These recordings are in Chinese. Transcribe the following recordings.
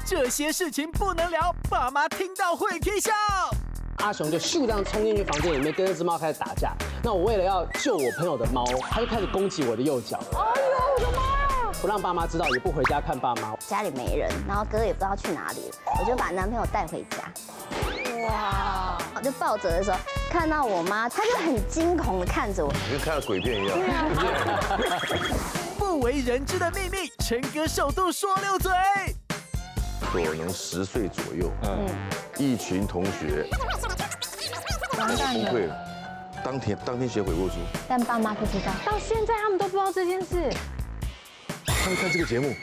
这些事情不能聊，爸妈听到会啼笑。阿雄就咻这样冲进去房间里面，跟那只猫开始打架。那我为了要救我朋友的猫，他就开始攻击我的右脚。哎呦，我的妈呀！不让爸妈知道，也不回家看爸妈。家里没人，然后哥也不知道去哪里了，我就把男朋友带回家。哇！我就抱着的时候，看到我妈，她就很惊恐的看着我，跟看了鬼片一样。不为人知的秘密，陈哥首度说溜嘴。可能10岁左右，一群同学崩溃了，当天写悔过书。但爸妈不知道。到现在他们都不知道这件事。他会看这个节目。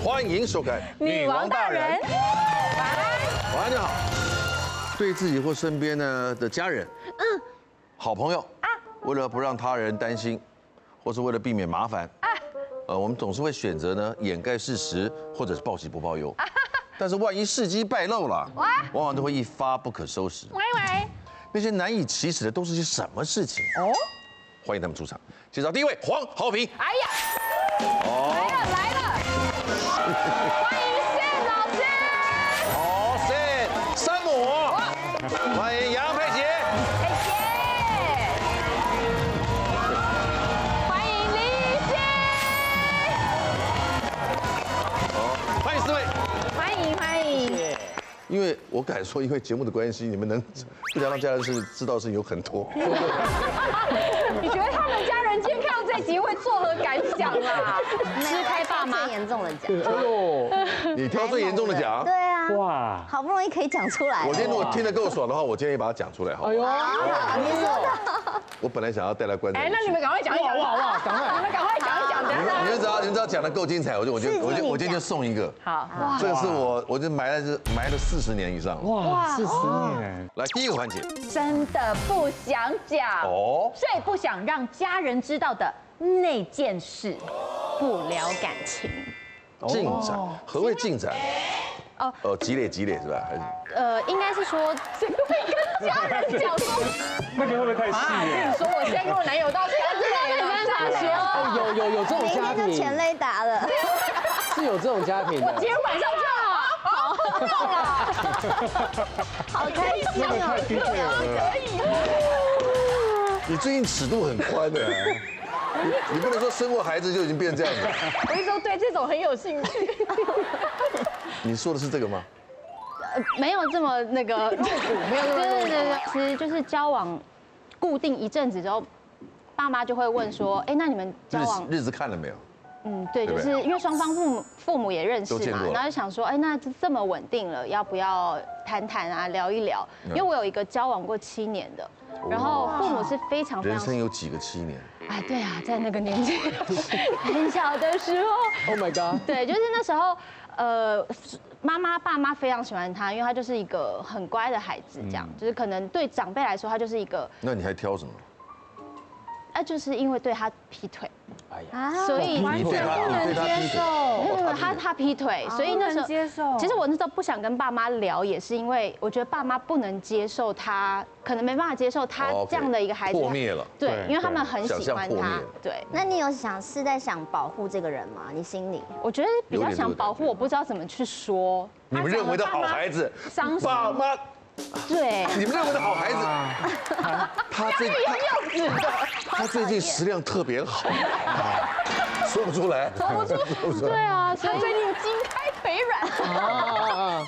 欢迎收看《女王大人》。晚安，你好。对自己或身边的家人，好朋友为了不让他人担心，或是为了避免麻烦，我们总是会选择呢掩盖事实，或者是报喜不报忧。但是万一事机败露了，往往都会一发不可收拾。喂，那些难以启齿的都是些什么事情？哦，欢迎他们出场。介绍第一位黄豪平。哎呀，来了，欢迎谢老师。好，谢山姆。欢迎杨佩杰。佩姐，欢迎李姐。好，欢迎4位。欢迎。因为我敢说，因为节目的关系，你们能不想让家人知道的事情有很多。你觉得他们家人今天看到这集会作何感想啦？撕开爸妈最严重的讲。哎呦，你挑最严重的讲。对啊。哇！好不容易可以讲出来。我今天如果听得够爽的话，我今天也把它讲出来，好不好？哎呦，你说的。我本来想要带来观众。哎，那你们赶快讲一讲。哇，赶快！你们赶快讲一讲，等等。你们只要讲得够精彩，我今天就送一个。好，这个是我就埋了40年以上。哇，40年！来，第一个环节。真的不想讲哦，最不想让家人知道的那件事，不聊感情。进展，何谓进展？积累是吧？还是？应该是说，谁会跟家人讲说？那个会不会太细了？说我现在跟我男友到3岁了，没办法说。有这种明家庭，天就全雷打了。是有这种家庭的。今天晚上就好，够了，好开心哦！可以。你最近尺度很宽的，你不能说生过孩子就已经变成这样子。我一直都对这种很有兴趣。你说的是这个吗？没有这么那个，没有对，其实就是交往固定一阵子之后，爸妈就会问说，哎，那你们交往日子看了没有？对，就是因为双方父母也认识嘛，然后就想说，哎，那这么稳定了，要不要谈谈啊，聊一聊？因为我有一个交往过7年的，然后父母是非常人生有几个7年？哎，对啊，在那个年纪很小的时候 ，Oh my god， 对，就是那时候，爸妈非常喜欢他，因为他就是一个很乖的孩子，这样，就是可能对长辈来说，他就是一个，那你还挑什么？就是因为对他劈腿，哎呀，所以完全不能接受。没有他劈腿，所以那时候接受。其实我那时候不想跟爸妈聊，也是因为我觉得爸妈不能接受他，可能没办法接受他这样的一个孩子破灭了。对，因为他们很喜欢他。对。那你有是在想保护这个人吗？你心里？我觉得比较想保护，我不知道怎么去说。你们认为的好孩子，爸妈。对，你们认为的好孩子，他最近食量特别好，说不出来，说不出。对啊，所以最近筋开腿软。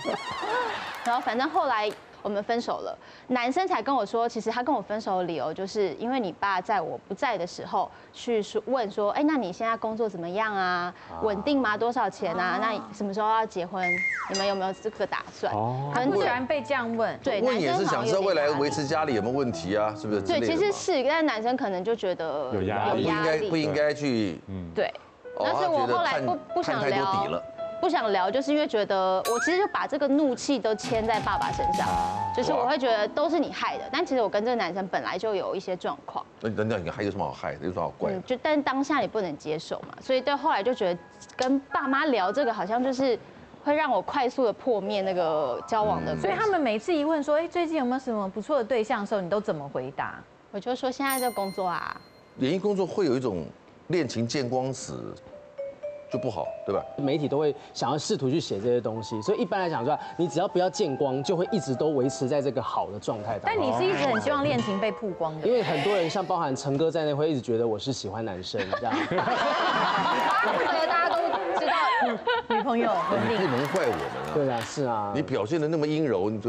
然后反正后来我们分手了，男生才跟我说，其实他跟我分手的理由就是因为你爸在我不在的时候去问说，哎，那你现在工作怎么样啊？稳定吗？多少钱啊？那什么时候要结婚？你们有没有这个打算？很不喜欢被这样问。对，问也是想知道未来维持家里有没有问题啊？是不是？对，其实是，但男生可能就觉得有压力，不应该去。对，但是我后来不想聊。不想聊，就是因为觉得我其实就把这个怒气都牵在爸爸身上，就是我会觉得都是你害的。但其实我跟这个男生本来就有一些状况。那你还有什么好害的？有什么好怪的？但当下你不能接受嘛，所以对后来就觉得跟爸妈聊这个好像就是会让我快速的破灭那个交往的。所以他们每次一问说，哎，最近有没有什么不错的对象的时候，你都怎么回答？我就说现在在工作啊。演艺工作会有一种恋情见光死就不好，对吧？媒体都会想要试图去写这些东西，所以一般来讲说，你只要不要见光，就会一直都维持在这个好的状态当中。但你是一直很希望恋情被曝光的，因为很多人像包含陈哥在内，会一直觉得我是喜欢男生这样。对，大家都知道女朋友你不能怪我们啊。对啊，是啊。你表现的那么阴柔，你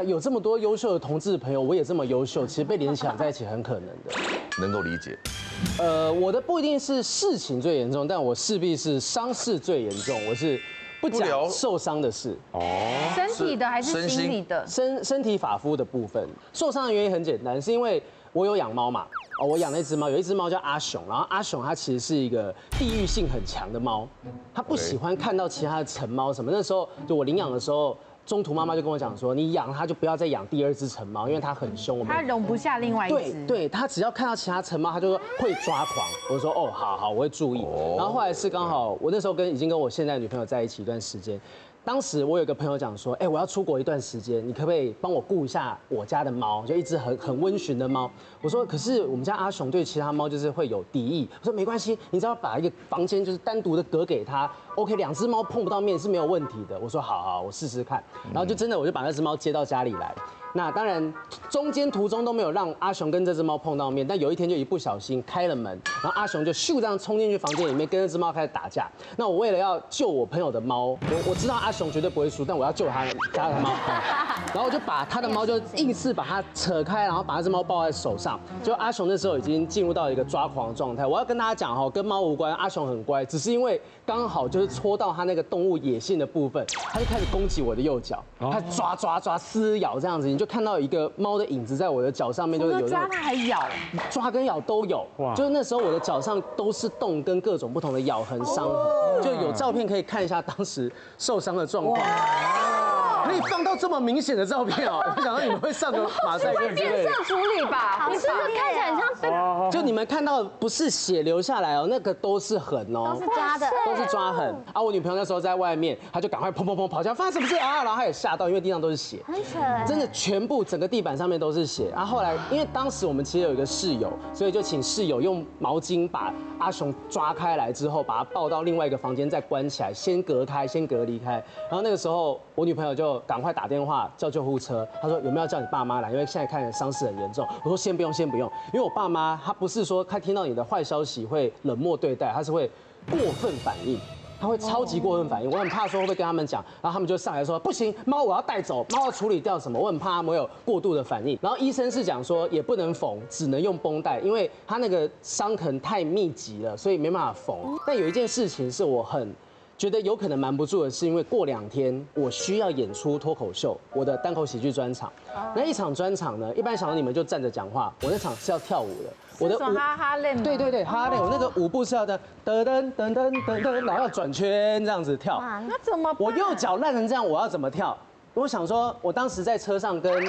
有这么多优秀的同志朋友，我也这么优秀，其实被联想在一起很可能的。能够理解。我的不一定是事情最严重，但我势必是伤势最严重。我是不讲受伤的事。身体的还是心理的？身体发肤的部分。受伤的原因很简单，是因为我有养猫嘛。我养了一只猫，有一只猫叫阿雄，然后阿雄它其实是一个地域性很强的猫，它不喜欢看到其他的成猫什么。那时候就我领养的时候。中途妈妈就跟我讲说，你养它就不要再养第二只成猫，因为它很凶。它容不下另外一只。对，它只要看到其他成猫，它就说会抓狂。我说哦，好，我会注意。然后后来是刚好我那时候已经跟我现在的女朋友在一起一段时间。当时我有个朋友讲说，哎，我要出国一段时间，你可不可以帮我顾一下我家的猫？就一只很温驯的猫。我说，可是我们家阿雄对其他猫就是会有敌意。我说没关系，你只要把一个房间就是单独的隔给他 ，OK， 2只猫碰不到面是没有问题的。我说好，我试试看。然后就真的我就把那只猫接到家里来。那当然，途中都没有让阿雄跟这只猫碰到面，但有一天就一不小心开了门，然后阿雄就咻这样冲进去房间里面，跟那只猫开始打架。那我为了要救我朋友的猫，我知道阿雄绝对不会输，但我要救他家的猫，然后我就把他的猫就硬是把它扯开，然后把那只猫抱在手上。就阿雄那时候已经进入到一个抓狂的状态。我要跟大家讲哈，跟猫无关，阿雄很乖，只是因为刚好就是戳到他那个动物野性的部分，他就开始攻击我的右脚，他抓撕咬这样子，你就看到一个猫的影子在我的脚上面，就是有抓它还咬，抓跟咬都有。就是那时候我的脚上都是洞跟各种不同的咬痕伤痕，就有照片可以看一下当时受伤的状况。可以放到这么明显的照片哦！我想到你们会上个马赛克之类的。变色处理吧，你是不是看起来很像被？就你们看到不是血流下来哦，那个都是痕哦，都是抓的，都是抓痕啊！我女朋友那时候在外面，她就赶快砰跑进来，发生什么事啊？然后她也吓到，因为地上都是血，很扯，真的全部整个地板上面都是血。然后后来因为当时我们其实有一个室友，所以就请室友用毛巾把阿雄抓开来之后，把他抱到另外一个房间再关起来，先隔离开。然后那个时候我女朋友就赶快打电话叫救护车，她说有没有叫你爸妈来？因为现在看起来伤势很严重。我说先不用，因为我爸妈他不是说他听到你的坏消息会冷漠对待，他是会过分反应。他会超级过分反应，我很怕说会不会跟他们讲，然后他们就上来说不行，猫我要带走，猫要处理掉什么，我很怕他们有过度的反应。然后医生是讲说也不能缝，只能用绷带，因为他那个伤痕太密集了，所以没办法缝。但有一件事情是我很觉得有可能瞒不住的，是因为过2天我需要演出脱口秀，我的单口喜剧专场。那一场专场呢，一般想到你们就站着讲话，我那场是要跳舞的。我的哈哈练，对，哈哈练，我那个舞步是要的噔，然后要转圈这样子跳。那怎么办？我右脚烂成这样，我要怎么跳？我想说，我当时在车上跟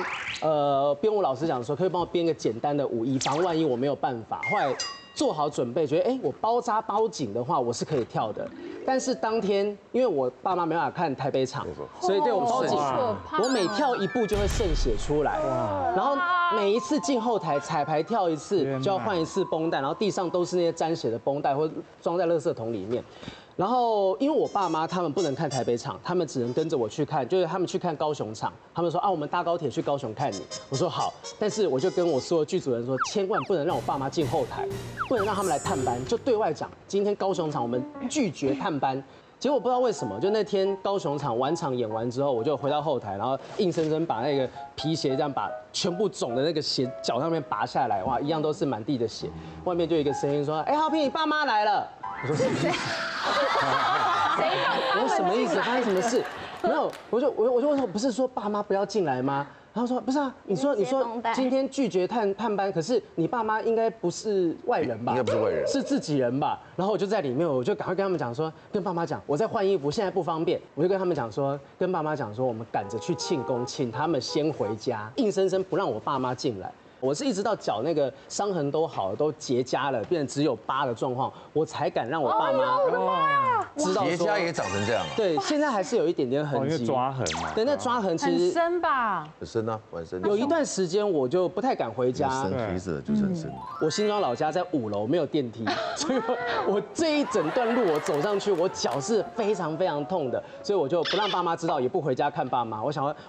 编舞老师讲说，可以帮我编个简单的舞，以防万一我没有办法。后来做好准备，觉得我包扎包紧的话，我是可以跳的。但是当天因为我爸妈没办法看台北场，所以对我包紧，我每跳一步就会渗血出来。然后每一次进后台彩排跳一次，就要换一次绷带，然后地上都是那些沾血的绷带，或装在垃圾桶里面。然后因为我爸妈他们不能看台北场，他们只能跟着我去看，就是他们去看高雄场，他们说我们搭高铁去高雄看你，我说好，但是我就跟我所有剧组人说，千万不能让我爸妈进后台，不能让他们来探班，就对外讲，今天高雄场我们拒绝探班。结果不知道为什么，就那天高雄场晚场演完之后，我就回到后台，然后硬生生把那个皮鞋这样把全部肿的那个鞋脚上面拔下来，哇，一样都是满地的血。外面就有一个声音说：“浩平，你爸妈来了。”我说什么意思？我说什么意思？发生什么事？没有，我就说不是说爸妈不要进来吗？然后说不是啊，你说今天拒绝探班，可是你爸妈应该不是外人吧？应该不是外人，是自己人吧？然后我就在里面，我就赶快跟他们讲说，跟爸妈讲我在换衣服，现在不方便。我就跟他们讲说，跟爸妈讲说，我们赶着去庆功，请他们先回家，硬生生不让我爸妈进来。我是一直到脚那个伤痕都好了，都结痂了，变成只有疤的状况，我才敢让我爸妈知道结痂也长成这样啊？对，现在还是有一点点痕因为迹，抓痕嘛。对，那抓痕其很实深吧？很深啊，蛮深的。有一段时间我就不太敢回家，深黑色就是很深。我新庄老家在5楼，没有电梯，所以我这一整段路我走上去，我脚是非常非常痛的，所以我就不让爸妈知道，也不回家看爸妈。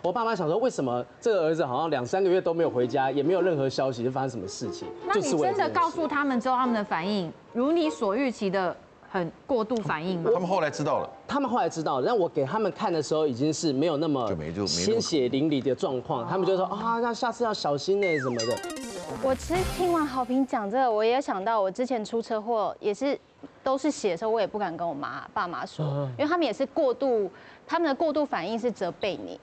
我爸妈想说，为什么这个儿子好像2、3个月都没有回家，也没有任何消息，就发生什么事情？那你真的告诉他们之后，他们的反应如你所预期的很过度反应吗？他们后来知道了，他们后来知道了，但我给他们看的时候，已经是没有那么鲜血淋漓的状况，他们就说啊，那下次要小心呢什么的。我其实听完豪平讲这个，我也想到我之前出车祸也是都是血的时候，我也不敢跟我爸妈说，因为他们也是他们的过度反应是责备你，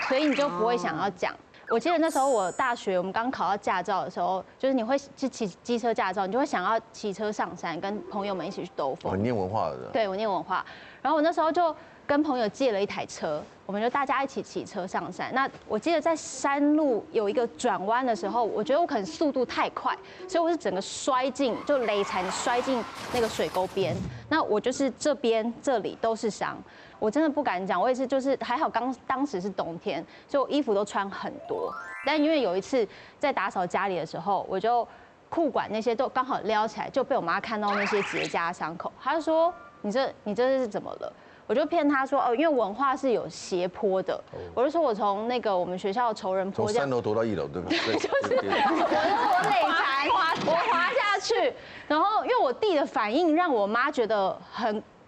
所以你就不会想要讲。我记得那时候我大学我们刚考到驾照的时候，就是你会去骑机车驾照，你就会想要骑车上山，跟朋友们一起去兜风。你念文化的？对，我念文化，然后我那时候就跟朋友借了一台车，我们就大家一起骑车上山。那我记得在山路有一个转弯的时候，我觉得我可能速度太快，所以我是整个就雷残摔进那个水沟边。那我就是这里都是伤。我真的不敢讲，我也是，就是还好当时是冬天，所以我衣服都穿很多。但因为有一次在打扫家里的时候，我就裤管那些都刚好撩起来，就被我妈看到那些结痂伤口，她就说你这是怎么了？我就骗她说因为文化是有斜坡的，我就说我从那个我们学校的仇人坡从3楼躲到1楼，对不对？就是我累残，我滑下去，然后因为我弟的反应让我妈觉得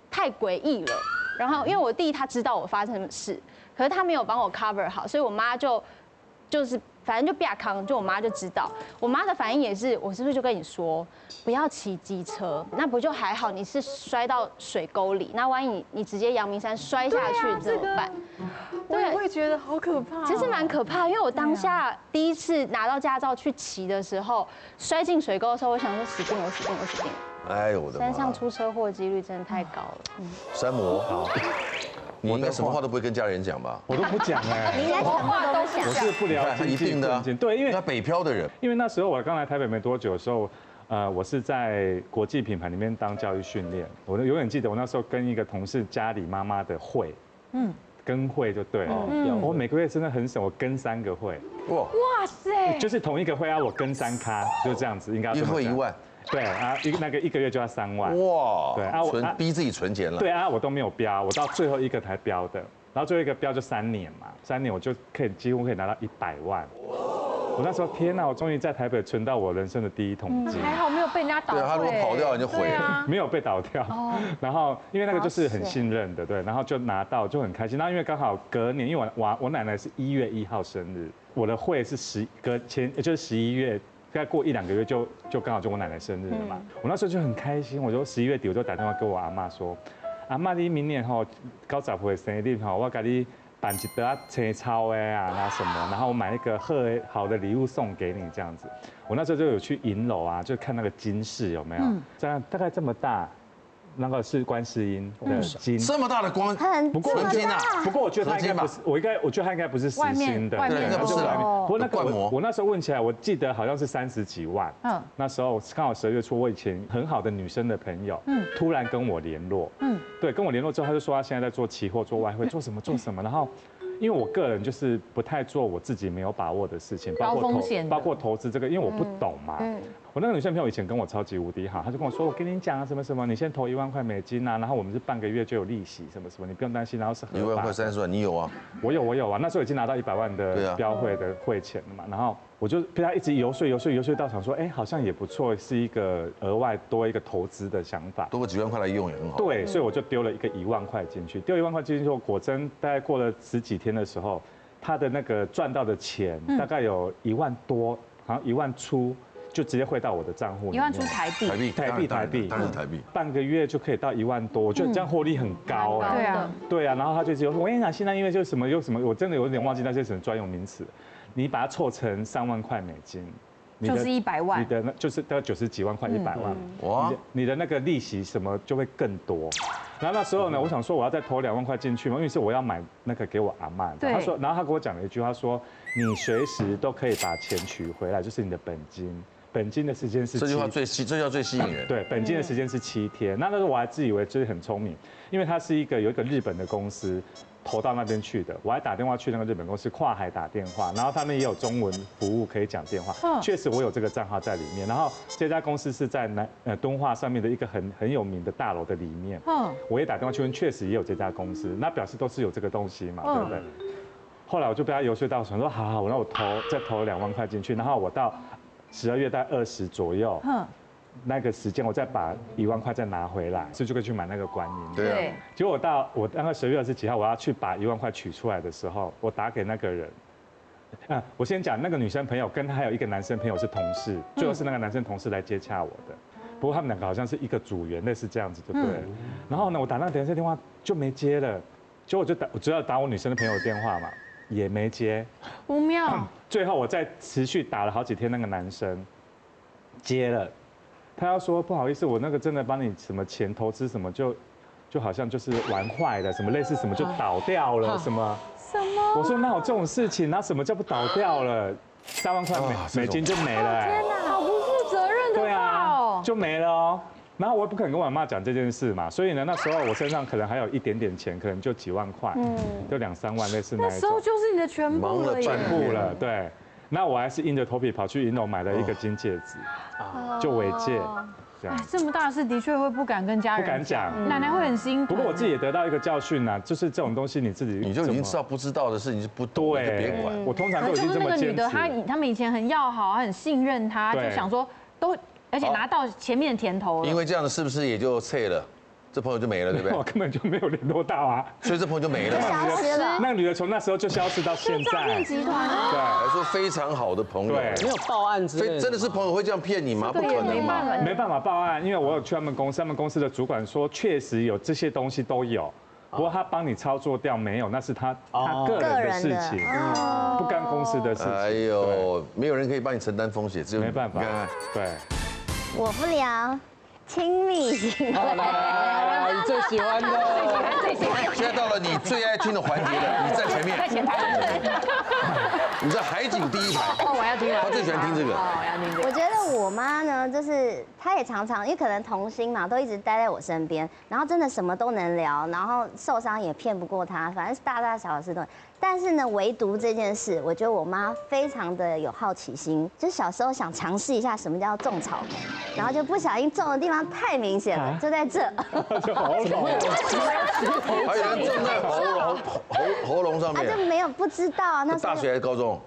太诡异了。然后，因为我弟他知道我发生什么事，可是他没有帮我 cover 好，所以我妈就是反正就变康，就我妈就知道。我妈的反应也是，我是不是就跟你说不要骑机车？那不就还好？你是摔到水沟里，那万一你直接阳明山摔下去怎么办？我也会觉得好可怕。其实蛮可怕，因为我当下第一次拿到驾照去骑的时候，摔进水沟的时候，我想说死定了。哎呦我的妈！山上出车祸几率真的太高了。山魔，你应该什么话都不会跟家人讲吧？我都不讲哎，你应该什么都不讲。我是不了解一定的，对，因为他北漂的人。因为那时候我刚来台北没多久的时候，我是在国际品牌里面当教育训练。我永远记得我那时候跟一个同事家里妈妈的会，跟会就对了。我每个月真的很省，我跟3个会。哇塞！就是同一个会我跟3咖，就这样子，应该一个会1万。对啊，一个月就要3万。哇！对啊，逼自己存钱了。对啊，我都没有标，我到最后一个才标的，然后最后一个标就3年嘛，3年我就几乎可以拿到100万。我那时候天哪，我终于在台北存到我人生的第1桶金。还好没有被人家倒退。对，他如果跑掉你就毁了。没有被倒掉。然后因为那个就是很信任的，对，然后就拿到就很开心。然后因为刚好隔年，因为我奶奶是1月1号生日，我的会是就是11月。再过1、2个月就刚好就我奶奶生日了嘛，我那时候就很开心，我就11月底我就打电话给我阿嬷说，阿嬷你明年90岁生日我给你办一袋青草的啊，那什么，然后我买一个好的礼物送给你这样子。我那时候就有去银楼啊，就看那个金饰有没有，这样大概这么大。那个是观世音的金，这么大的光，不过金啊，不过我觉得它应该不是，我觉得它应该不是实心的，外面应该不是的。不过那个我那时候问起来，我记得好像是30几万。那时候刚好12月初，我以前很好的女生的朋友，突然跟我联络，对，跟我联络之后，他就说他现在在做期货、做外汇、做什么，然后。因为我个人就是不太做我自己没有把握的事情，包括投资这个，因为我不懂嘛。我那个女生朋友以前跟我超级无敌好，她就跟我说，我跟你讲啊，什么，你先投1万块美金啊，然后我们是半个月就有利息，什么，你不用担心，然后是1万块30万，你有啊？我有啊，那时候已经拿到100万的标会的会钱了嘛，然后我就被他一直游说到想说，好像也不错，是一个额外多一个投资的想法，多个几万块来用也很好。对，所以我就丢了一个1万块进去，丢1万块进去之后，果真大概过了10几天的时候，他的那个赚到的钱大概有1万多，好像1万出。就直接汇到我的账户里面。1万出台币，当然是台币。半个月就可以到1万多，我觉得这样获利很高哎。对啊，对啊，然后他就说，我跟你讲，现在因为就什么，我真的有点忘记那些什么专用名词，你把它凑成3万块美金，就是100万，你的就是大概90几万块100万，哇，你的那个利息什么就会更多。然后那时候呢，我想说我要再投2万块进去嘛，因为是我要买那个给我阿嬷。他说，然后他跟我讲了一句话说，你随时都可以把钱取回来，就是你的本金。本金的时间是这句话这句话最吸引人。对，本金的时间是7天。那时候我还自以为就是很聪明，因为他是有一个日本的公司投到那边去的，我还打电话去那个日本公司跨海打电话，然后他们也有中文服务可以讲电话。确实我有这个账号在里面。然后这家公司是在敦化上面的一个很有名的大楼的里面。我也打电话去问，确实也有这家公司，那表示都是有这个东西嘛，对不对？后来我就被他游说到，想说好，那我再投2万块进去，然后我到12月在20左右，那个时间我再把1万块再拿回来，所以就可以去买那个观音。对啊。结果我那个12月20几号我要去把1万块取出来的时候，我打给那个人，我先讲那个女生朋友跟她还有一个男生朋友是同事，最后是那个男生同事来接洽我的。不过他们2个好像是一个组员，类似这样子，对不对？然后呢，我打那个男生电话就没接了，结果我就要打我女生的朋友的电话嘛。也没接，5秒。最后我再持续打了好几天，那个男生接了，他要说不好意思，我那个真的帮你什么钱投资什么就好像就是玩坏了，什么类似什么就倒掉了什么。什么？我说那有这种事情，那什么叫不倒掉了？3万块美金就没了。天哪，好不负责任的话哦。就没了哦。然后我也不可能跟我妈讲这件事嘛，所以呢，那时候我身上可能还有一点点钱，可能就几万块，就2、3万类似那一种。那时候就是你的全部了，全部了，对。那我还是硬着头皮跑去银楼买了一个金戒指，就尾戒。这么大的事的确会不敢跟家人，不敢讲，奶奶会很辛苦。不过我自己也得到一个教训呐，就是这种东西你自己你就已经知道不知道的事情就不懂，就别管。我通常都已经这么坚持。就是那个女的，他们以前很要好，很信任她，就想说都。而且拿到前面的甜头了，因为这样子是不是也就撤了？这朋友就没了，对不对？我根本就没有联络到啊，所以这朋友就没了，消失了。那个女的从那时候就消失到现在。诈骗集团，对，来说非常好的朋友，没有报案之类的。真的是朋友会这样骗你吗？不可能嘛，没办法报案，因为我有去他们公司的主管说，确实有这些东西都有。不过他帮你操作掉没有，那是他个人的事情，不干公司的事情。哎呦，没有人可以帮你承担风险，只有没办法。对。我不聊亲密型。来，你最喜欢的，最喜欢。现在到了你最爱听的环节了，你在前面，在前台。你在海景第一排。哦，我要听了。他最喜欢听这个。哦，我要听这个。我觉得我妈呢，就是她也常常，因为可能童心嘛，都一直待在我身边，然后真的什么都能聊，然后受伤也骗不过她，反正大大小小的事都。但是呢，唯独这件事，我觉得我妈非常的有好奇心，就小时候想尝试一下什么叫种草莓，然后就不小心种的地方太明显了，就在这。就好冷。还有人种在喉咙上面。就没有不知道啊，那大学还是高中？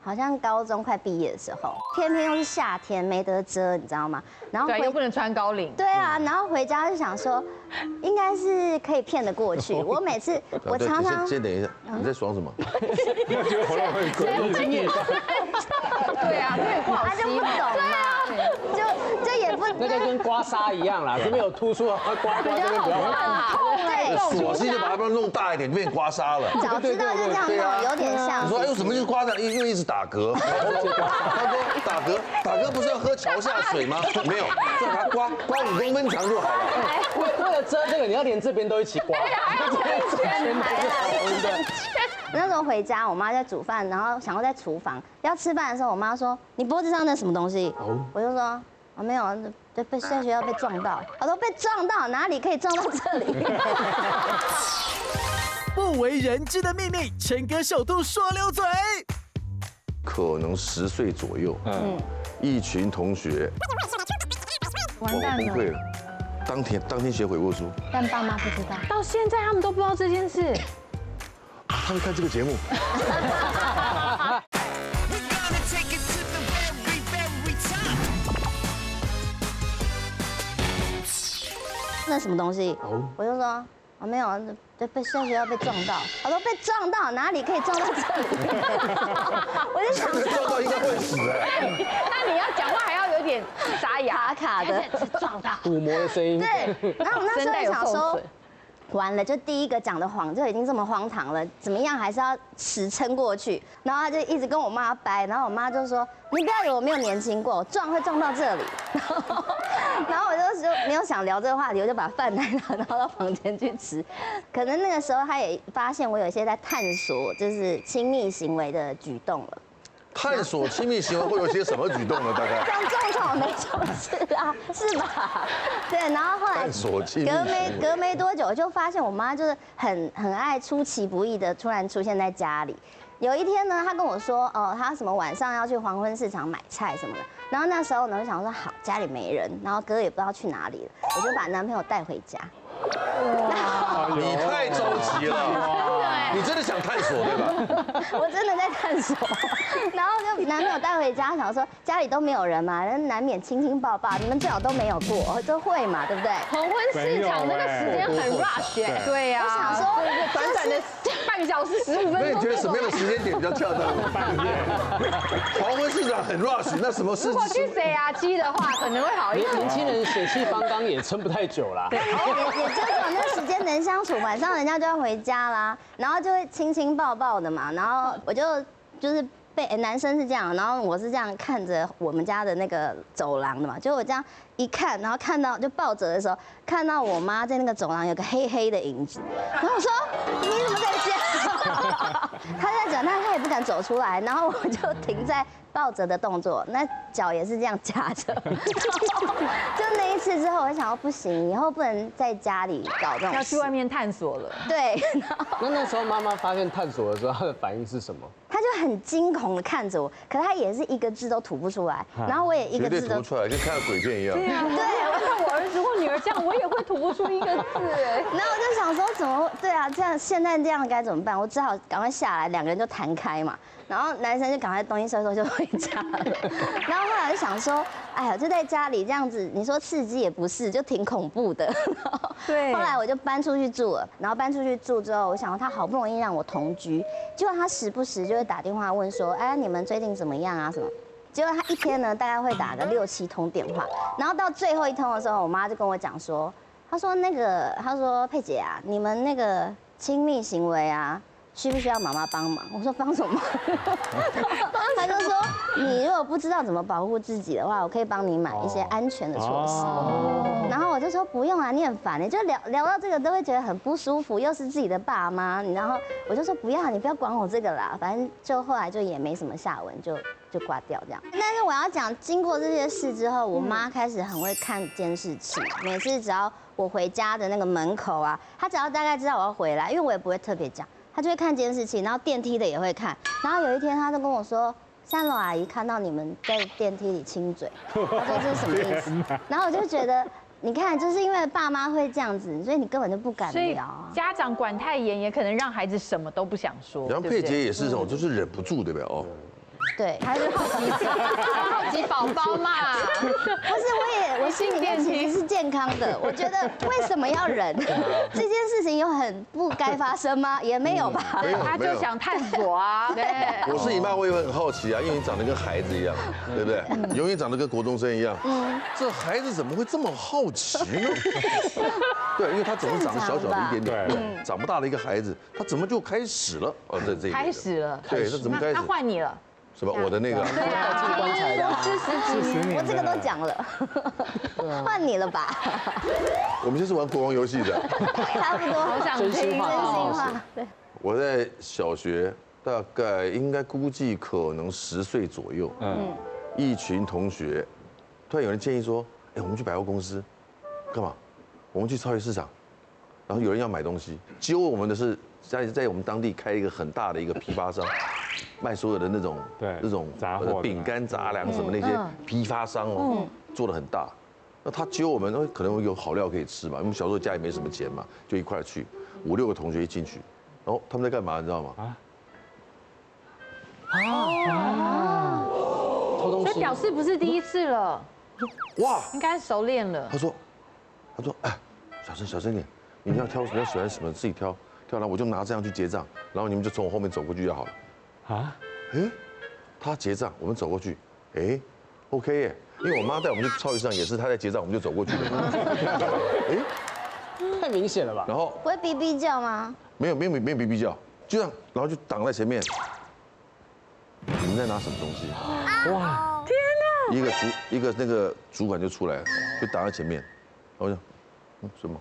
好像高中快毕业的时候，偏偏又是夏天，没得遮，你知道吗？然后对，又不能穿高领。对啊，然后回家就想说，应该是可以骗得过去。我每次，我常常先等一下，你在爽什么？那觉得喉咙会有经验。对啊，这也不好吸嘛。对啊，就也不那个跟刮痧一样啦，这边有突出，刮这边不要。对，索性就把它弄大一点，就变刮痏了。早知道就这样弄，有点像。你说哎呦，什么就是刮痧？因为一直打嗝。他说打嗝不是要喝桥下水吗？没有，就把它刮5公分长就好了。为了遮这个，你要连这边都一起刮。那时候回家，我妈在煮饭，然后想要在厨房要吃饭的时候，我妈说：“你脖子上那什么东西？”我就说：“哦，没有，就被在学校被撞到。”我说：“被撞到哪里可以撞到这里？”不为人知的秘密，陈哥首度说溜嘴。可能10岁左右，一群同学，完蛋了，崩溃了。当天写悔过书，但爸妈不知道，到现在他们都不知道这件事。他会看这个节目。那什么东西？我就说哦没有，被在学校被撞到。我说被撞到哪里可以撞到这里？我就想撞到应该会死哎。那你要讲话还要有点沙哑卡的，撞到鼓膜的声音。对，然后我那时候想说。完了，就第一个讲的谎就已经这么荒唐了，怎么样还是要死撑过去。然后他就一直跟我妈掰，然后我妈就说：“你不要以为我没有年轻过，我撞会撞到这里。”然后我就没有想聊这个话题，我就把饭拿到房间去吃。可能那个时候他也发现我有一些在探索就是亲密行为的举动了。探索亲密行为会有些什么举动呢？大概像种草莓就是啊，是吧？对，然后后来探索亲密行为隔没多久，我就发现我妈就是很爱出其不意的突然出现在家里。有一天呢，她跟我说，哦，她什么晚上要去黄昏市场买菜什么的。然后那时候呢，我想说好，家里没人，然后哥也不知道去哪里了，我就把男朋友带回家。哇，你太着急了，你真的想探索对吧？我真的在探索，然后就男朋友带回家，想说家里都没有人嘛，难免亲亲抱抱，你们最好都没有过，这会嘛，对不对？黄昏市场那个时间很 rush 哎，对呀，我想说短短的半个小时15分钟。那你觉得什么样的时间点比较恰当？半夜，黄昏市场很 rush， 那什么是？如果去谁啊鸡的话，可能会好一点。年轻人血气方刚也撑不太久啦。也就有那时间能相处，晚上人家就要回家啦，然后就会亲亲抱抱的嘛，然后我就是被男生是这样，然后我是这样看着我们家的那个走廊的嘛，就我这样一看，然后看到就抱着的时候，看到我妈在那个走廊有个黑黑的影子，然后我说你怎么在家？她在讲，但她也不敢走出来，然后我就停在抱着的动作，那脚也是这样夹着。就那一次之后，我就想到不行，以后不能在家里搞这种事，要去外面探索了。对。那时候妈妈发现探索的时候，她的反应是什么？她就很惊恐的看着我，可她也是一个字都吐不出来，然后我也一绝个字都对吐不出来，跟看到鬼片一样。对啊，我看我儿子或女儿这样，我也会吐不出一个字哎。然后我就想说怎么对啊，这样现在这样该怎么办？我只好赶快下来，两个人就弹开嘛。然后男生就赶快东西收收就回家了。然后后来就想说，哎呀，就在家里这样子，你说刺激也不是，就挺恐怖的。对。后来我就搬出去住了，然后搬出去住之后，我想他好不容易让我同居，结果他时不时就会打电话问说，哎，你们最近怎么样啊什么？结果他一天呢大概会打个6、7通电话，然后到最后一通的时候，我妈就跟我讲说，她说佩姐啊，你们那个亲密行为啊。需不需要妈妈帮忙？我说帮什么忙？他就说你如果不知道怎么保护自己的话，我可以帮你买一些安全的措施。然后我就说不用啊，你很烦，你就聊到这个都会觉得很不舒服，又是自己的爸妈，然后我就说不要，你不要管我这个啦，反正就后来就也没什么下文，就挂掉这样。但是我要讲，经过这些事之后，我妈开始很会看监视器，每次只要我回家的那个门口啊，她只要大概知道我要回来，因为我也不会特别讲。他就会看监视器，然后电梯的也会看。然后有一天，他就跟我说：“3楼阿姨看到你们在电梯里亲嘴。”他说这是什么意思？然后我就觉得，你看，就是因为爸妈会这样子，所以你根本就不敢聊啊。家长管太严，也可能让孩子什么都不想说。然后佩姐也是这种，就是忍不住，对不对？哦。对，他是好奇宝宝嘛。不是，我心里面其实是健康的。我觉得为什么要忍？这件事情有很不该发生吗？也没有吧。他就想探索啊。对。我是你妈，我也会很好奇啊，因为你长得跟孩子一样，对不对？永远长得跟国中生一样。这孩子怎么会这么好奇呢？对，因为他总是长得小小的一点点，长不大的一个孩子，他怎么就开始了？哦，这开始了。对，他怎么开始？那换你了。是吧？我的那个，对啊，进棺材的40年，我这个都讲了，换你了吧？我们就是玩国王游戏的，差不多。好想听真心话，对。我在小学大概应该估计可能10岁左右，一群同学，突然有人建议说，哎，我们去百货公司，干嘛？我们去超级市场，然后有人要买东西，揪我们的是在我们当地开一个很大的一个批发商。卖所有的那种杂货饼干杂粮什么那些批发商哦，做的很大。那他揪我们，可能有好料可以吃嘛。因为小时候家里没什么钱嘛，就一块去，5、6个同学一进去，然后他们在干嘛，你知道吗？偷东西。所以表示不是第一次了。哇，应该熟练了。他说，哎，小声点，你要挑，你要喜欢什么自己挑，挑完我就拿这样去结账，然后你们就从我后面走过去就好了。啊，哎，他结账，我们走过去，哎 ，OK 耶，因为我妈带我们去超级市场也是，她在结账，我们就走过去了。哎，太明显了吧？然后不会哔哔叫吗？没有哔哔叫，就这样，然后就挡在前面。你们在拿什么东西？哇，天哪！一个那个主管就出来了，就挡在前面，然后我就什么，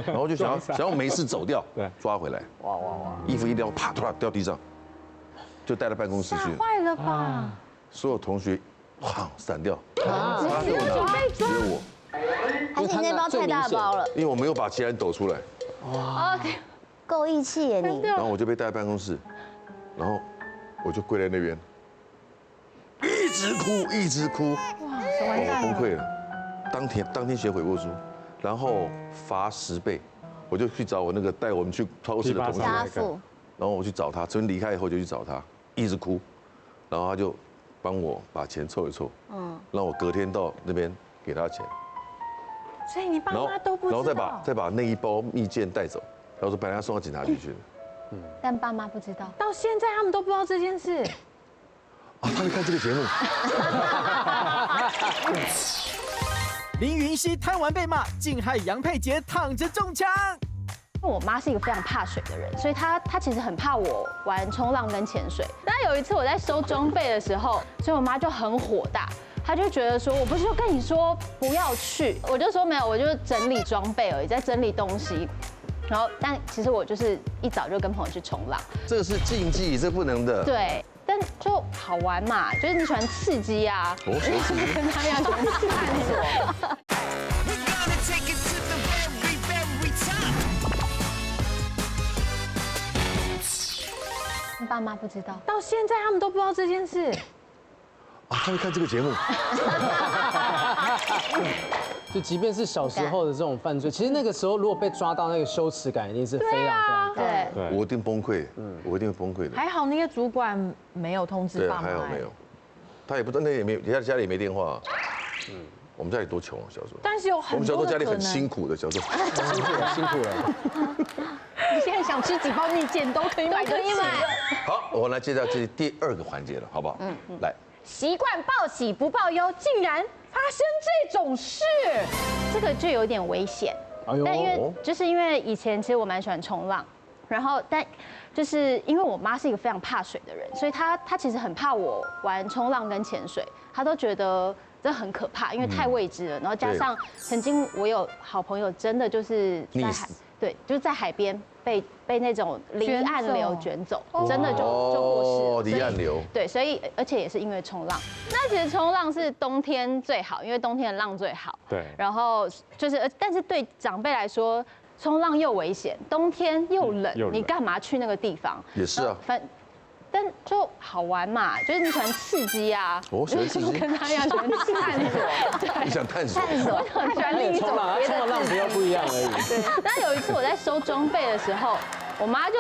然后就想要没事走掉，对，抓回来，哇，衣服一撩，啪，突然掉地上，就带到办公室去，坏了吧？所有同学哇散掉，他给我拿，只有我，还是你那包太大包了，因为我没有把其他人抖出来，哦，够义气耶你。然后我就被带到办公室，然后我就跪在那边，一直哭，我崩溃了，当天写悔过书，然后罚10倍，我就去找我那个带我们去超市的同学，家父，然后我去找他，从离开以后就去找他，一直哭，然后他就帮我把钱凑一凑，让我隔天到那边给他钱，所以你爸妈都不知道，然后再把那一包蜜饯带走，他说本来要送到警察局去的，但爸妈不知道。到现在他们都不知道这件事。啊，他会看这个节目，林云熙贪玩被骂，竟害杨佩杰躺着中枪。因为我妈是一个非常怕水的人，所以她其实很怕我玩冲浪跟潜水。但有一次我在收装备的时候，所以我妈就很火大，她就觉得说，我不是就跟你说不要去，我就说没有，我就整理装备而已，在整理东西。然后，但其实我就是一早就跟朋友去冲浪。这个是禁忌，这不能的。对，但就好玩嘛，就是你喜欢刺激啊，哦，什么刺激？跟他一样喜欢探索。爸妈不知道，到现在他们都不知道这件事。啊，他会看这个节目。就即便是小时候的这种犯罪，其实那个时候如果被抓到，那个羞耻感一定是非常非常高。对，我一定崩溃，我一定会崩溃的。还好那个主管没有通知对，爸妈。还好没有，他也不，那也没有，家里也没电话。我们家里多穷啊，小时候。但是有我们小时很多的候家里很可能辛苦的，小时候。辛苦了。你现在想吃几包蜜饯都可以买得起。好，我来介绍这第2个环节了，好不好？来。习惯报喜不报忧，竟然发生这种事，这个就有点危险。哎呦但因为以前其实我蛮喜欢冲浪，然后但就是因为我妈是一个非常怕水的人，所以她其实很怕我玩冲浪跟潜水，她都觉得这很可怕，因为太未知了。然后加上曾经我有好朋友真的就是在海，对，就是在海边被那种离岸流卷走，真的就过世了。离岸流。对，所以而且也是因为冲浪。那其实冲浪是冬天最好，因为冬天的浪最好。对。然后就是，但是对长辈来说，冲浪又危险，冬天又冷，你干嘛去那个地方？也是啊。但就好玩嘛，就是你喜欢刺激啊。我喜欢刺激。跟他一样喜欢探索。你想探索？我很喜欢另一种别的浪比较不一样而已。对。但有一次我在收装备的时候，我妈就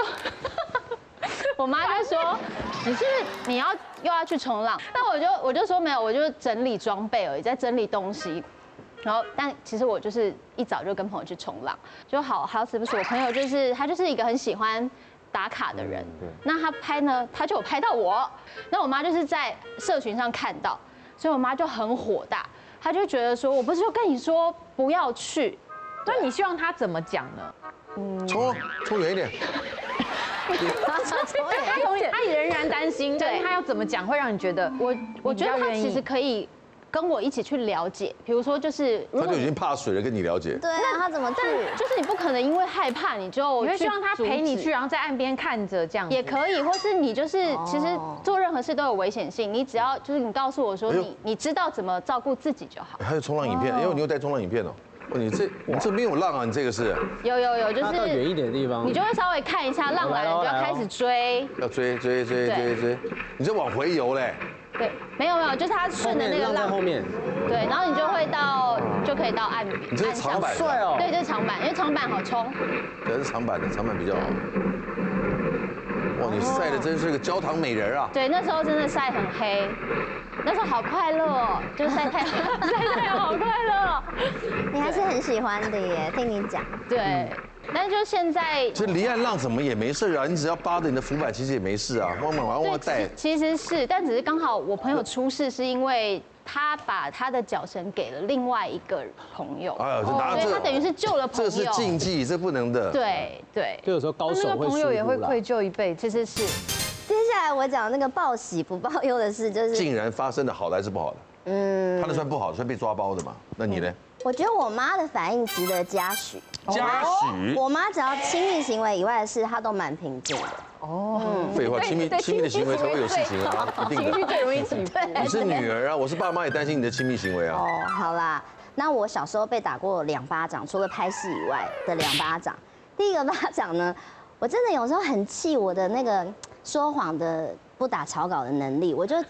说，你是不是你又要去冲浪？但我就说没有，我就整理装备而已，在整理东西。然后，但其实我就是一早就跟朋友去冲浪，就好死不死，我朋友他就是一个很喜欢打卡的人。那他拍呢，他就有拍到我。那我妈就是在社群上看到，所以我妈就很火大，她就觉得说，我不是就跟你说不要去。那你希望他怎么讲呢？冲远一点。他仍然担心，但是他要怎么讲会让你觉得我觉得他其实可以跟我一起去了解，比如说就是他就已经怕水了，跟你了解。对啊，他怎么去？就是你不可能因为害怕你会希望他陪你去，然后在岸边看着这样也可以，或是你就是其实做任何事都有危险性，你只要就是你告诉我说你知道怎么照顾自己就好。还有冲浪影片，因为你有带冲浪影片哦。你这没有浪啊！你这个是有，就是到远一点的地方，你就会稍微看一下浪来了，你就要开始追，要追，你就往回游嘞。对，没有，就是它顺着那个浪在后面，对，然后你就可以到岸边。你这是长板，帅哦。对，这是长板，因为长板好冲。对，是长板的，长板比较好。哇，你晒的真是个焦糖美人啊！对，那时候真的晒很黑，那时候好快乐哦，就晒太阳好快乐。你还是很喜欢的耶，听你讲。对，但是就现在，这离岸浪怎么也没事啊？你只要扒着你的浮板，其实也没事啊。往带。其实是，但只是刚好我朋友出事，是因为他把他的脚绳给了另外一个朋友，所以他等于是救了朋友。这是禁忌，这不能的。对，就有时候高手会那个朋友也会愧疚一辈子。其实是。接下来我讲那个报喜不报忧的事，就是竟然发生的好的还是不好的？他那算不好的，算被抓包的嘛？那你呢？我觉得我妈的反应值得嘉许。嘉许，我妈只要亲密行为以外的事，她都蛮平静的。废话，亲密的行为才会有事情啊，一定情绪的。最容易起伏。你是女儿啊，我是爸妈也担心你的亲密行为啊。哦，好啦，那我小时候被打过2巴掌，除了拍戏以外的2巴掌。第一个巴掌呢，我真的有时候很气我的那个说谎的不打草稿的能力，我就。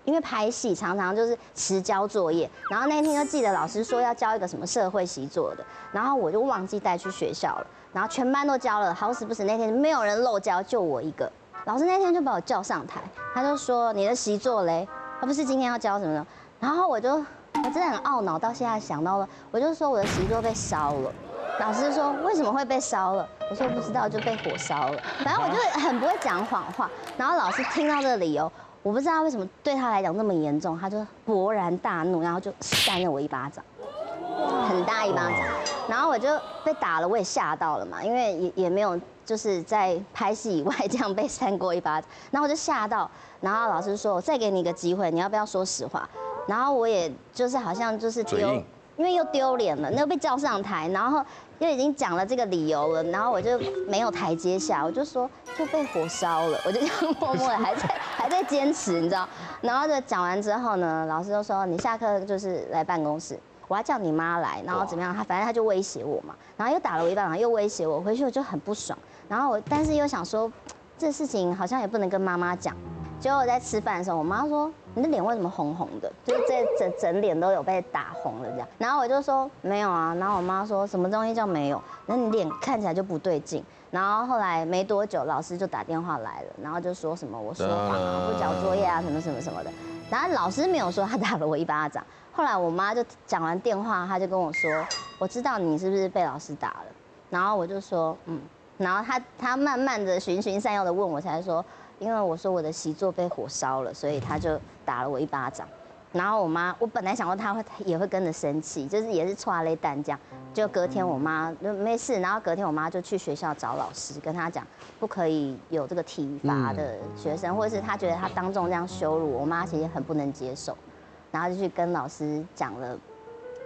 因为拍戏常常就是迟交作业，然后那天就记得老师说要交一个什么社会习作的，然后我就忘记带去学校了，然后全班都交了，好死不死那天没有人漏交，就我一个。老师那天就把我叫上台，他就说你的习作嘞，他不是今天要交什么的，然后我真的很懊恼，到现在想到了，我就说我的习作被烧了。老师说为什么会被烧了？我说不知道，就被火烧了。反正我就很不会讲谎话，然后老师听到这个理由。我不知道为什么对他来讲那么严重，他就勃然大怒，然后就扇了我一巴掌，很大一巴掌，然后我就被打了，我也吓到了嘛，因为也没有就是在拍戏以外这样被扇过一巴掌，然后我就吓到，然后老师说我再给你一个机会，你要不要说实话？然后我也就是好像就是因为又丢脸了，又被叫上台，然后又已经讲了这个理由了，然后我就没有台阶下，我就说就被火烧了，我就这样默默的还在坚持，你知道？然后就讲完之后呢，老师就说你下课就是来办公室，我要叫你妈来，然后怎么样？反正他就威胁我嘛，然后又打了我一巴掌，又威胁我，回去我就很不爽，然后但是又想说这事情好像也不能跟妈妈讲。结果我在吃饭的时候，我妈说：“你的脸为什么红红的？就是这整脸都有被打红了这样。”然后我就说：“没有啊。”然后我妈说什么东西叫没有？那你脸看起来就不对劲。然后后来没多久，老师就打电话来了，然后就说什么我说谎啊，不交作业啊，什么什么什么的。然后老师没有说他打了我一巴掌。后来我妈就讲完电话，她就跟我说：“我知道你是不是被老师打了？”然后我就说：“嗯。”然后她慢慢的循循善诱的问我，才说。因为我说我的习作被火烧了，所以他就打了我一巴掌。然后我本来想说他也会跟着生气，就是也是唰嘞蛋这样。就隔天我妈就没事，然后隔天我妈就去学校找老师，跟他讲不可以有这个体罚的学生，或者是他觉得他当众这样羞辱我妈，其实很不能接受。然后就去跟老师讲了，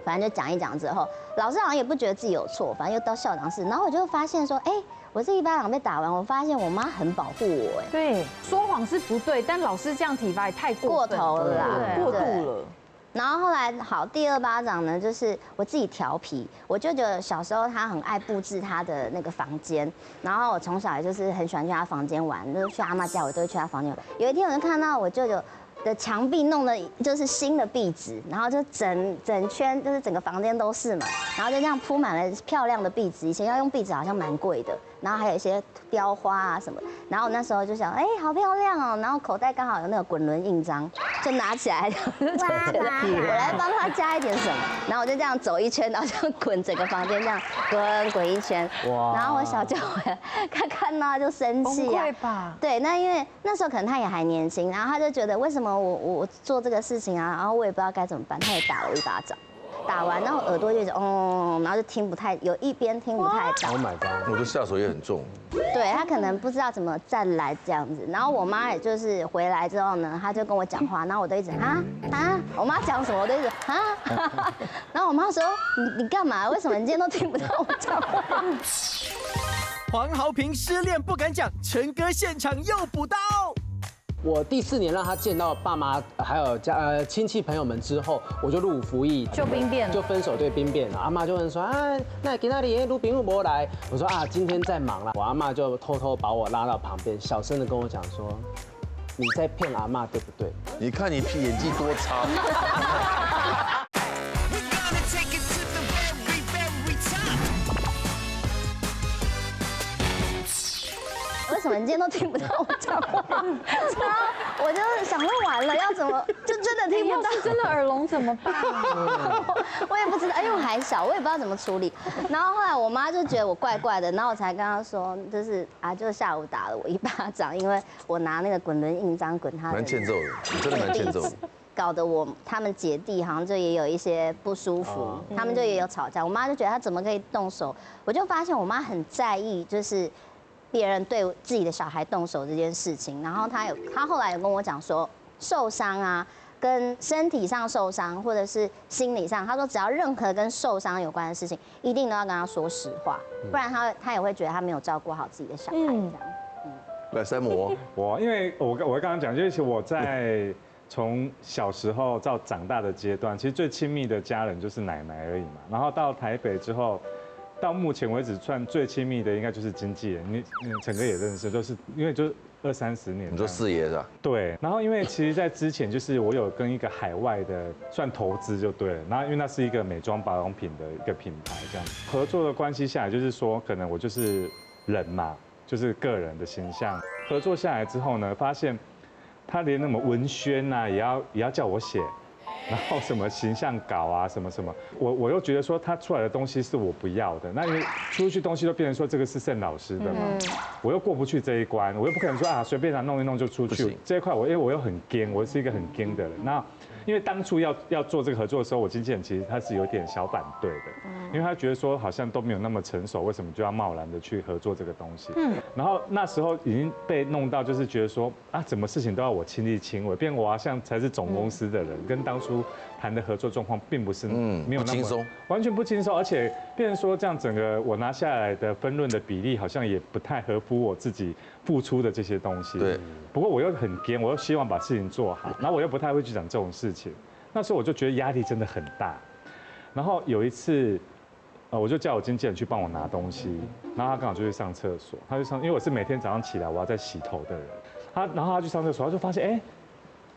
反正就讲一讲之后，老师好像也不觉得自己有错，反正又到校长室，然后我就发现说，哎。我这一巴掌被打完，我发现我妈很保护我，哎，对，说谎是不对，但老师这样体罚也太过头了啦，过度了。然后后来好，第2巴掌呢，就是我自己调皮，我舅舅小时候他很爱布置他的那个房间，然后我从小也就是很喜欢去他房间玩，就是去阿嬤家我都会去他房间玩。有一天我就看到我舅舅的墙壁弄了就是新的壁纸，然后就整圈就是整个房间都是嘛，然后就这样铺满了漂亮的壁纸。以前要用壁纸好像蛮贵的，然后还有一些雕花啊什么。然后我那时候就想，哎，好漂亮哦。然后口袋刚好有那个滚轮印章，就拿起来，就觉得我来帮他加一点什么。然后我就这样走一圈，然后就滚整个房间这样滚一圈。哇！然后我小舅看到就生气啊。崩溃吧？对，那因为那时候可能他也还年轻，然后他就觉得为什么我做这个事情啊，然后我也不知道该怎么办，他也打了我一巴掌。打完，然后耳朵就一直然后就有一边听不太到。Oh my god！ 我的下手也很重。对他可能不知道怎么再来这样子，然后我妈也就是回来之后呢，她就跟我讲话，然后我都一直我妈讲什么我都一直然后我妈说你干嘛？为什么你今天都听不到我讲话？黄豪平失恋不敢讲，陈哥现场又补刀。我第4年让他见到爸妈还有亲戚朋友们之后，我就入伍服役，就兵变了，就分手对兵变了。阿妈就问说，那今天你录兵录没来？我说今天在忙啦。我阿妈就偷偷把我拉到旁边，小声的跟我讲说，你在骗阿妈对不对？你看你演技多差。为什么你今天都听不到我讲话？然后我就想说完了，要怎么就真的听不到？真的耳聋怎么办？我也不知道，因为我还小，我也不知道怎么处理。然后后来我妈就觉得我怪怪的，然后我才跟她说，就是就下午打了我一巴掌，因为我拿那个滚轮印章滚她的。蛮欠揍的，你真的蛮欠揍的。搞得他们姐弟好像就也有一些不舒服，他们就也有吵架。我妈就觉得她怎么可以动手，我就发现我妈很在意，就是别人对自己的小孩动手这件事情。然后她后来有跟我讲说，受伤啊，跟身体上受伤或者是心理上，他说只要任何跟受伤有关的事情，一定都要跟他说实话，不然他也会觉得他没有照顾好自己的小孩这样。来山姆，因为我刚刚讲，就是我在从小时候到长大的阶段，其实最亲密的家人就是奶奶而已嘛。然后到台北之后，到目前为止算最亲密的应该就是经纪人，你陈哥也认识，都是因为就是20-30年。你说四爷是吧？对，然后因为其实，在之前就是我有跟一个海外的算投资就对了，然后因为那是一个美妆保养品的一个品牌，这样合作的关系下来，就是说可能我就是人嘛。就是个人的形象，合作下来之后呢，发现他连那么文宣啊，也要叫我写，然后什么形象稿啊，什么，我又觉得说他出来的东西是我不要的，那因为出去东西都变成说这个是盛老师的嘛，我又过不去这一关，我又不可能说啊随便弄一弄就出去，这一块因为我又很硬，我是一个很硬的人，那因为当初要做这个合作的时候，我经纪人其实他是有点小反对的，因为他觉得说好像都没有那么成熟，为什么就要贸然的去合作这个东西？然后那时候已经被弄到就是觉得说啊，什么事情都要我亲力亲为，变我好像才是总公司的人，跟当初谈的合作状况并不是没有那么轻松，完全不轻松，而且变成说这样整个我拿下来的分润的比例好像也不太合乎我自己付出的这些东西。对，不过我又很坚，我又希望把事情做好，然后我又不太会去讲这种事情。那时候我就觉得压力真的很大，然后有一次，我就叫我经纪人去帮我拿东西，然后他刚好就去上厕所，因为我是每天早上起来我要在洗头的人，然后他去上厕所，他就发现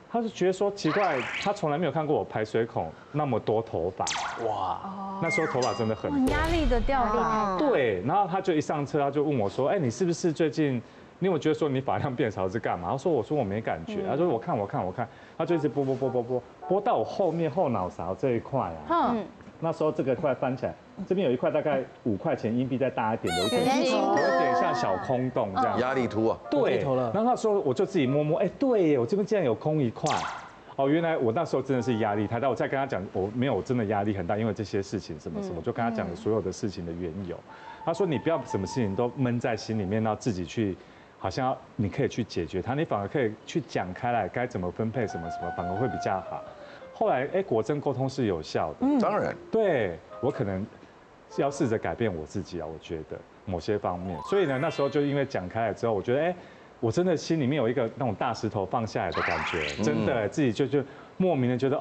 他就觉得说奇怪，他从来没有看过我排水孔那么多头发，哇，那时候头发真的很多，压力的掉发，对，然后他就一上车他就问我说，你是不是最近？你有觉得说你发量变少是干嘛？我说我没感觉。他说我看，他就一直拨到我后脑勺这一块啊。那时候这个块翻起来，这边有一块大概5块钱硬币再大一点的，有一点像小空洞这样。压力凸啊。对。然后那时候我就自己摸，对耶，我这边竟然有空一块。原来我那时候真的是压力太大。我再跟他讲，我没有真的压力很大，因为这些事情什么，我就跟他讲了所有的事情的缘由。他说你不要什么事情都闷在心里面，要自己去。好像你可以去解决它，你反而可以去讲开来，该怎么分配什么，反而会比较好。后来果真沟通是有效的，当然，对我可能要试着改变我自己啊，我觉得某些方面。所以呢，那时候就因为讲开来之后，我觉得我真的心里面有一个那种大石头放下来的感觉，真的自己就莫名的觉得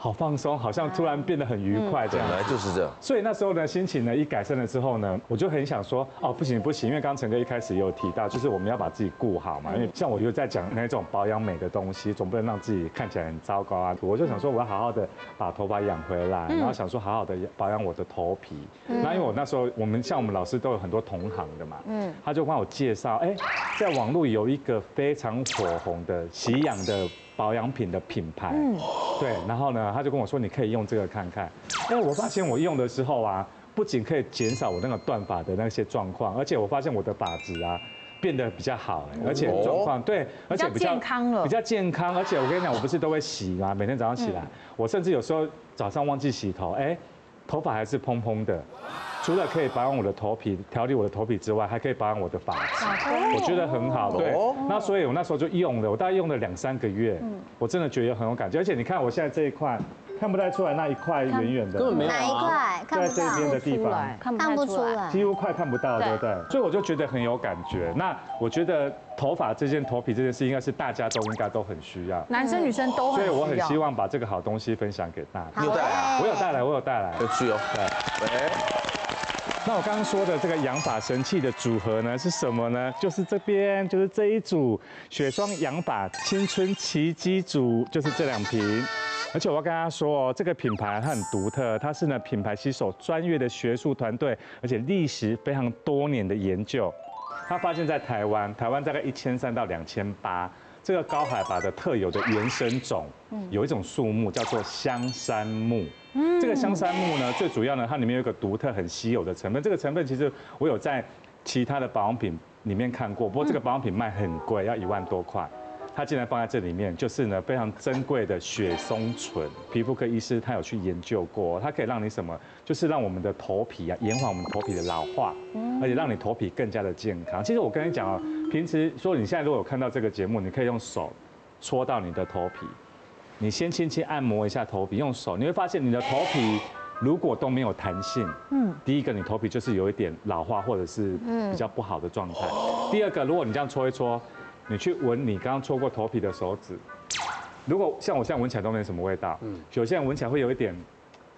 好放松，好像突然变得很愉快这样。本来就是这样。所以那时候呢，心情呢一改善了之后呢，我就很想说，不行，因为刚陈哥一开始也有提到，就是我们要把自己顾好嘛。因为像我又在讲那种保养美的东西，总不能让自己看起来很糟糕啊。我就想说，我要好好的把头发养回来，然后想说好好的保养我的头皮。那因为我那时候我们老师都有很多同行的嘛，他就帮我介绍，在网络有一个非常火红的洗养的保养品的品牌，对，然后呢，他就跟我说，你可以用这个看看。我发现我用的时候啊，不仅可以减少我那个断发的那些状况，而且我发现我的发质啊变得比较好，而且状况对，而且比较健康了，比较健康。而且我跟你讲，我不是都会洗吗？每天早上起来，我甚至有时候早上忘记洗头，头发还是蓬蓬的。除了可以保养我的头皮、调理我的头皮之外，还可以保养我的发质，我觉得很好。对，那所以我那时候就用了，我大概用了2-3个月，我真的觉得很有感觉。而且你看我现在这一块，看不太出来那一块圆圆的，根本没有哪一块看不到？在这边的地方看不出来，几乎快看不到，对不对？所以我就觉得很有感觉。那我觉得头皮这件事，应该是大家都应该都很需要，男生女生都很需要。所以我很希望把这个好东西分享给大家。你有带来？我有带来，有去哦。对。那我刚刚说的这个养发神器的组合呢，是什么呢？就是这边，就是这一组雪霜养发青春奇迹组，就是这2瓶。而且我要跟大家说这个品牌它很独特，它是品牌携手专业的学术团队，而且历时非常多年的研究。它发现在台湾大概1300到2800。这个高海拔的特有的原生种，有一种树木叫做香杉木。这个香杉木呢，最主要呢，它里面有一个独特、很稀有的成分。这个成分其实我有在其他的保养品里面看过，不过这个保养品卖很贵，要1万多块。它竟然放在这里面，就是呢非常珍贵的雪松醇。皮肤科医师他有去研究过，它可以让你什么，就是让我们的头皮啊，延缓我们头皮的老化，而且让你头皮更加的健康。其实我跟你讲平时说你现在如果有看到这个节目，你可以用手戳到你的头皮，你先轻轻按摩一下头皮，用手，你会发现你的头皮如果都没有弹性，第一个你头皮就是有一点老化或者是比较不好的状态。第二个，如果你这样搓一搓，你去闻你刚刚搓过头皮的手指，如果像我现在闻起来都没什么味道，有些人闻起来会有一点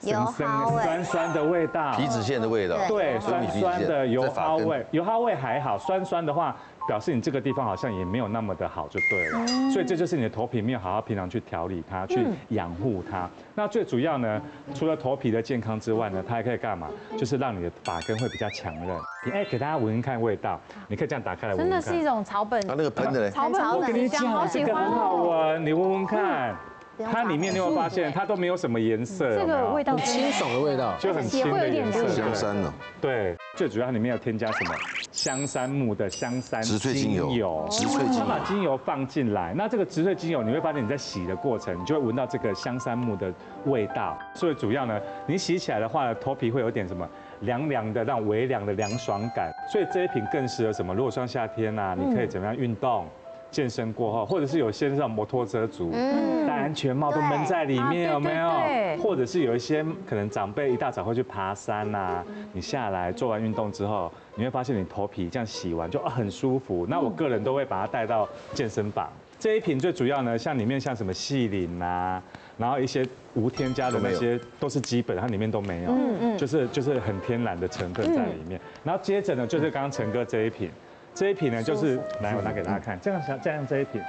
酸酸的味道，皮脂腺的味道，对，酸酸的油耗味，油耗味还好，酸酸的话，表示你这个地方好像也没有那么的好就对了。所以这就是你的头皮没有好好平常去调理它，去养护它。那最主要呢，除了头皮的健康之外呢，它还可以干嘛？就是让你的发根会比较强韧。你给大家闻闻看味道，你可以这样打开来闻闻看。真的是一种草本。它那个喷的嘞，草本，我跟你讲，这个很好闻，你闻闻看。它里面你会发现，它都没有什么颜色，这个味道很清爽的味道，就很清的颜色，香山呢。对，最主要它里面有添加什么香山木的香山植萃精油，植萃精油，把精油放进来，那这个植萃精油你会发现你在洗的过程，你就会闻到这个香山木的味道。所以主要呢，你洗起来的话，头皮会有点什么凉凉的，那种微凉的凉爽感。所以这一瓶更适合什么？如果像夏天啊，你可以怎么样运动？健身过后，或者是有些像摩托车族，戴安全帽都闷在里面，有没有？或者是有一些可能长辈一大早会去爬山啊，你下来做完运动之后，你会发现你头皮这样洗完就很舒服。那我个人都会把它带到健身房。这一瓶最主要呢，像里面像什么细鳞啊，然后一些无添加的那些都是基本，它里面都没有，就是很天然的成分在里面。然后接着呢，就是刚刚陈哥这一瓶。这一瓶呢，就是来我拿给大家看，这样这一瓶，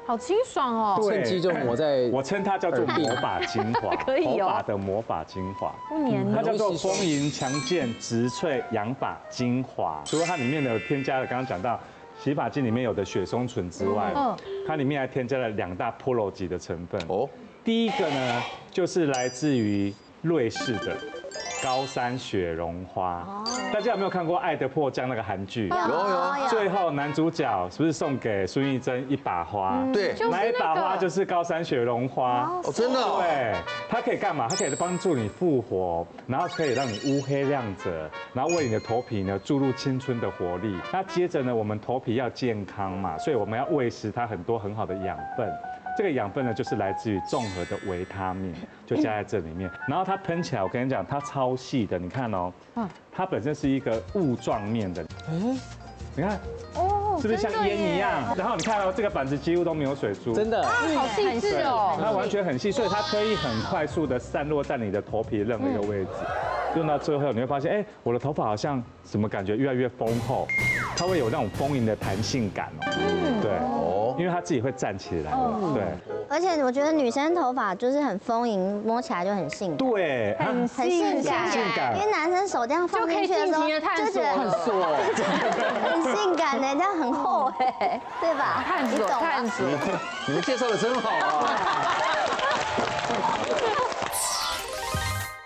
好清爽哦。趁机就抹在，我称它叫做魔法精华，可以头发的魔法精华，不黏，它叫做丰盈强健植萃养发精华。除了它里面的添加了刚刚讲到洗发精里面有的雪松醇之外，它里面还添加了2大 Pro 级的成分。第一个呢，就是来自于瑞士的高山雪绒花，大家有没有看过《爱的迫降》那个韩剧？有。最后男主角是不是送给孙艺珍一把花？对，那一把花就是高山雪绒花。哦，真的。对，它可以干嘛？它可以帮助你复活，然后可以让你乌黑亮泽，然后为你的头皮呢注入青春的活力。那接着呢，我们头皮要健康嘛，所以我们要喂食它很多很好的养分。这个养分呢，就是来自于综合的维他命，就加在这里面。然后它喷起来，我跟你讲，它超细的，你看哦，它本身是一个雾状面的，你看，是不是像烟一样？然后你看哦，这个板子几乎都没有水珠，真的，好细致哦，它完全很细，所以它可以很快速的散落在你的头皮任何一个位置。用到最后，你会发现，哎，我的头发好像什么感觉越来越丰厚，它会有那种丰盈的弹性感哦。对，因为它自己会站起来。对。而且我觉得女生头发就是很丰盈，摸起来就很性感。对，很性感。因为男生手这样放进去的时候，就觉得很性感的，这样很厚哎，对吧？探索。你们介绍的真好啊。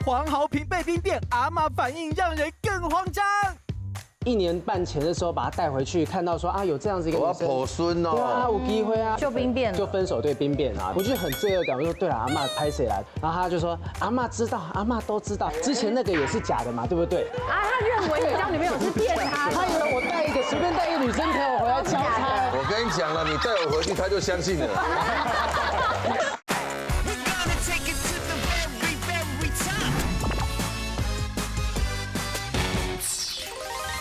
黄豪平被兵变，阿嬷反应让人更慌张。1年半前的时候把他带回去，看到说啊有这样子一个女生，我要抱孙哦，对啊，有机会啊，就兵变，就分手对兵变啊，我就很罪恶感，我说对了，阿嬷拍谁来？然后他就说阿嬷知道，阿嬷都知道，之前那个也是假的嘛，对不对？啊，他认为你交女朋友是骗他，他以为我随便带一个女生陪我回来交差。我跟你讲了，你带我回去，他就相信了。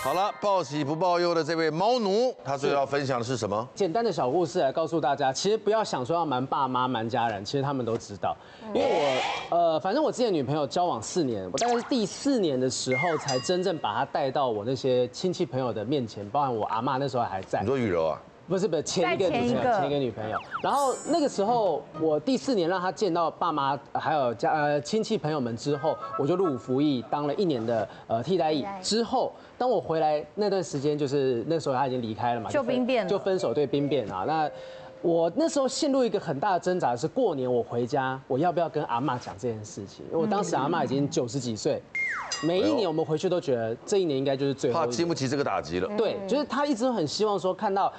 好了，报喜不报忧的这位猫奴，他最要分享的是什么？简单的小故事来告诉大家，其实不要想说要瞒爸妈、瞒家人，其实他们都知道。因为我反正我之前女朋友交往4年，我大概是第4年的时候才真正把她带到我那些亲戚朋友的面前，包含我阿嬷那时候还在。你说雨柔啊？不是，前一个女朋友。然后那个时候我第4年让她见到爸妈还有亲戚朋友们之后，我就入伍服役，当了1年的替代役。之后当我回来那段时间，就是那时候她已经离开了嘛，就兵变了，就分手对兵变啊。那我那时候陷入一个很大的挣扎，是过年我回家，我要不要跟阿嬷讲这件事情？因为我当时阿嬷已经90几岁。每一年我们回去都觉得这1年应该就是最后，怕经不起这个打击了。对，就是她一直都很希望说看到，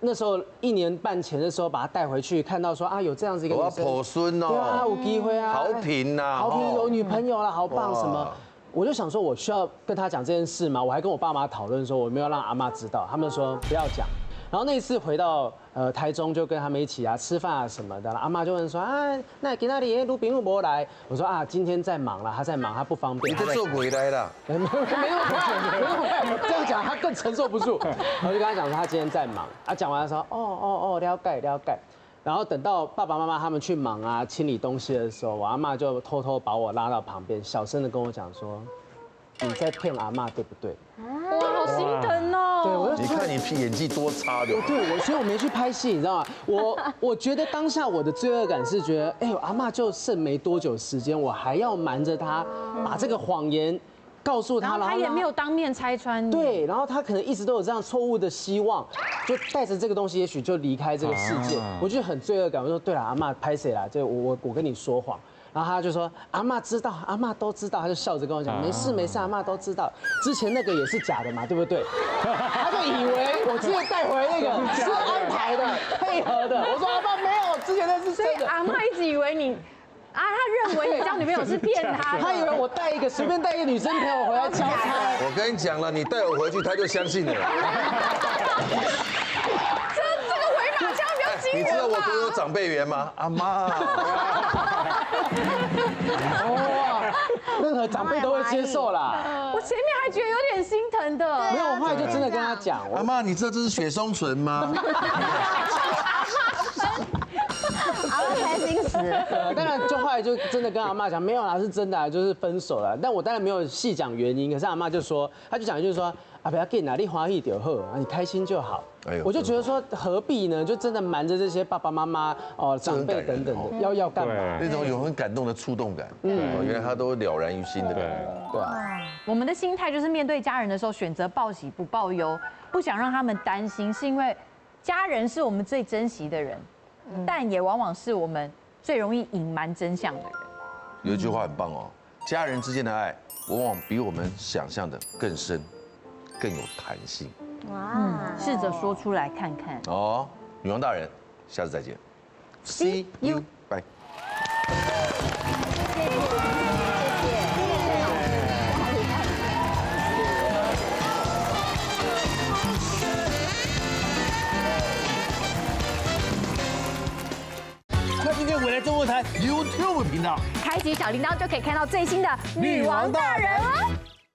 那时候1年半前的时候把她带回去，看到说啊有这样子一个女生，我要抱孙哦，对啊，有机会啊，好评呐，好评有女朋友了，好棒什么。我就想说，我需要跟她讲这件事吗？我还跟我爸妈讨论说，我没有让阿嬷知道，他们说不要讲。然后那一次回到台中，就跟他们一起啊吃饭啊什么的，阿嬷就问说啊，那给那里卢炳路没来？我说啊，今天在忙了，他在忙，他不方便。你这做鬼来了？没有，这样讲他更承受不住。然后就跟他讲说他今天在忙，啊讲完他说哦，了解。然后等到爸爸妈妈他们去忙啊清理东西的时候，我阿嬷就偷偷把我拉到旁边，小声的跟我讲说，你在骗阿嬷对不对？哇，好心疼哦。对，我就你看你演技多差的。对，所以我没去拍戏，你知道吗？我觉得当下我的罪恶感是觉得，哎呦，阿嬷就剩没多久时间，我还要瞒着她，把这个谎言告诉她，然后他也没有当面拆穿你。对，然后他可能一直都有这样错误的希望，就带着这个东西，也许就离开这个世界。我就很罪恶感，我说对了，阿嬷拍谁啦？就我跟你说谎。然后他就说阿嬷知道，阿嬷都知道，他就笑着跟我讲没事，阿嬷都知道。之前那个也是假的嘛，对不对？他就以为我今天带回那个是安排的、配合的。我说阿嬷没有，之前那是真的。所以阿嬷一直以为你。他认为你交女朋友是骗他的，他以为我随便带一个女生朋友回来交差。我跟你讲了，你带我回去，他就相信了。这个回马枪比较惊人吧？你知道我多有长辈缘吗？阿妈。哇，任何长辈都会接受啦。我前面还觉得有点心疼的，没有，我后来就真的跟他讲，阿妈，你知道这是雪松醇吗？阿嬷开心死了。当然，就后来就真的跟阿嬷讲，没有啦，是真的，就是分手了。但我当然没有细讲原因，可是阿嬷就说，她就讲就是说，啊不要紧啦，你欢喜就好，你开心就好。哎呦，我就觉得说何必呢？就真的瞒着这些爸爸妈妈长辈等等的，要干嘛？那种有很感动的触动感，原来他都了然于心的感觉。对啊，我们的心态就是面对家人的时候，选择报喜不报忧，不想让他们担心，是因为家人是我们最珍惜的人。但也往往是我们最容易隐瞒真相的人。有一句话很棒哦，家人之间的爱往往比我们想象的更深，更有弹性。哇，试着说出来看看。哦，女王大人，下次再见。See you，拜。快订阅未来中文台 YouTube 频道，开启小铃铛就可以看到最新的女王大人哦。